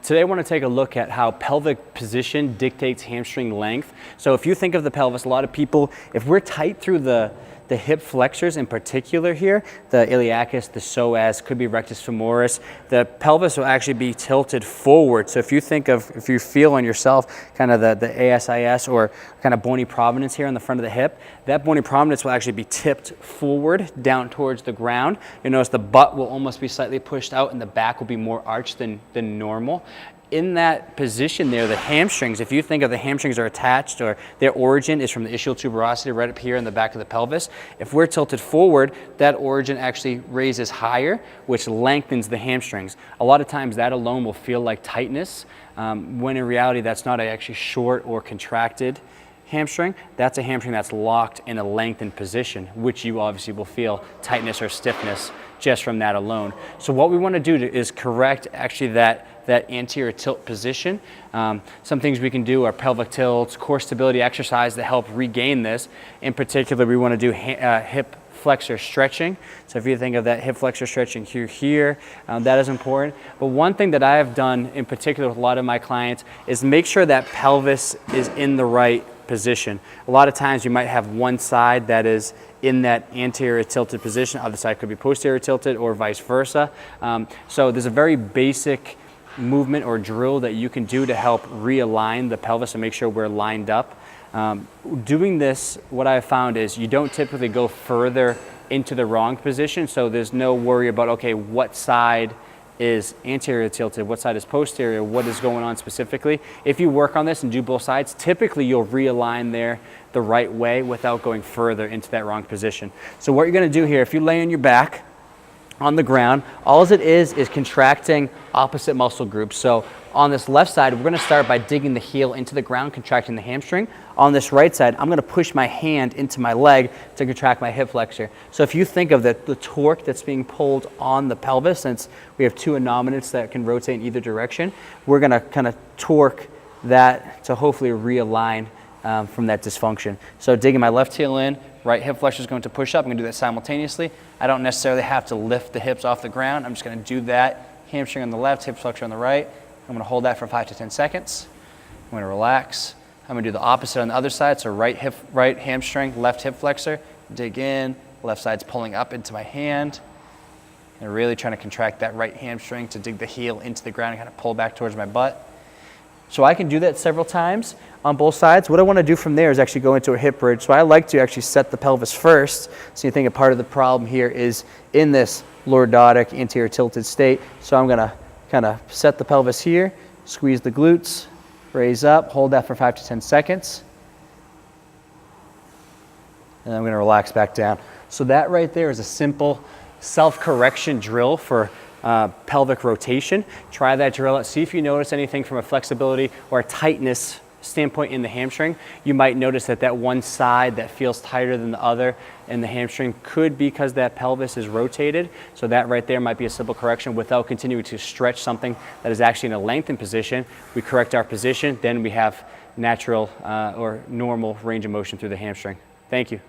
Today I want to take a look at how pelvic position dictates hamstring length. So if you think of the pelvis, a lot of people, if we're tight through the hip flexors in particular here, the iliacus, the psoas, could be rectus femoris, the pelvis will actually be tilted forward. So if you think of, if you feel on yourself kind of the ASIS or kind of bony prominence here on the front of the hip, that bony prominence will actually be tipped forward down towards the ground. You'll notice the butt will almost be slightly pushed out and the back will be more arched than normal. In that position there, the hamstrings, if you think of the hamstrings are attached or their origin is from the ischial tuberosity right up here in the back of the pelvis, if we're tilted forward, that origin actually raises higher, which lengthens the hamstrings. A lot of times that alone will feel like tightness, when in reality that's not actually short or contracted hamstring. That's a hamstring that's locked in a lengthened position, which you obviously will feel tightness or stiffness just from that alone. So what we want to do is correct actually that anterior tilt position. Some things we can do are pelvic tilts, core stability exercise to help regain this. In particular, we want to do hip flexor stretching. So if you think of that hip flexor stretching here, that is important. But one thing that I have done in particular with a lot of my clients is make sure that pelvis is in the right position. A lot of times you might have one side that is in that anterior tilted position, other side could be posterior tilted or vice versa. So there's a very basic movement or drill that you can do to help realign the pelvis and make sure we're lined up. Doing this, what I've found is you don't typically go further into the wrong position, so there's no worry about, okay, what side is anterior tilted, what side is posterior, what is going on specifically. If you work on this and do both sides, typically you'll realign there the right way without going further into that wrong position. So what you're gonna do here, if you lay on your back on the ground, all it is contracting opposite muscle groups. So on this left side, we're gonna start by digging the heel into the ground, contracting the hamstring. On this right side, I'm gonna push my hand into my leg to contract my hip flexor. So if you think of the torque that's being pulled on the pelvis, since we have two innominates that can rotate in either direction, we're gonna kind of torque that to hopefully realign from that dysfunction. So digging my left heel in, right hip flexor is going to push up. I'm gonna do that simultaneously. I don't necessarily have to lift the hips off the ground. I'm just gonna do that. Hamstring on the left, hip flexor on the right. I'm gonna hold that for 5 to 10 seconds. I'm gonna relax. I'm gonna do the opposite on the other side. So right hamstring, left hip flexor, dig in, left side's pulling up into my hand. And really trying to contract that right hamstring to dig the heel into the ground and kind of pull back towards my butt. So I can do that several times on both sides. What I want to do from there is actually go into a hip bridge. So I like to actually set the pelvis first. So you think a part of the problem here is in this lordotic anterior tilted state. So I'm going to kind of set the pelvis here, squeeze the glutes, raise up, hold that for 5 to 10 seconds. And I'm going to relax back down. So that right there is a simple self-correction drill for pelvic rotation. Try that drill out. See if you notice anything from a flexibility or a tightness standpoint in the hamstring. You might notice that one side that feels tighter than the other in the hamstring could be because that pelvis is rotated. So that right there might be a simple correction without continuing to stretch something that is actually in a lengthened position. We correct our position, then we have natural or normal range of motion through the hamstring. Thank you.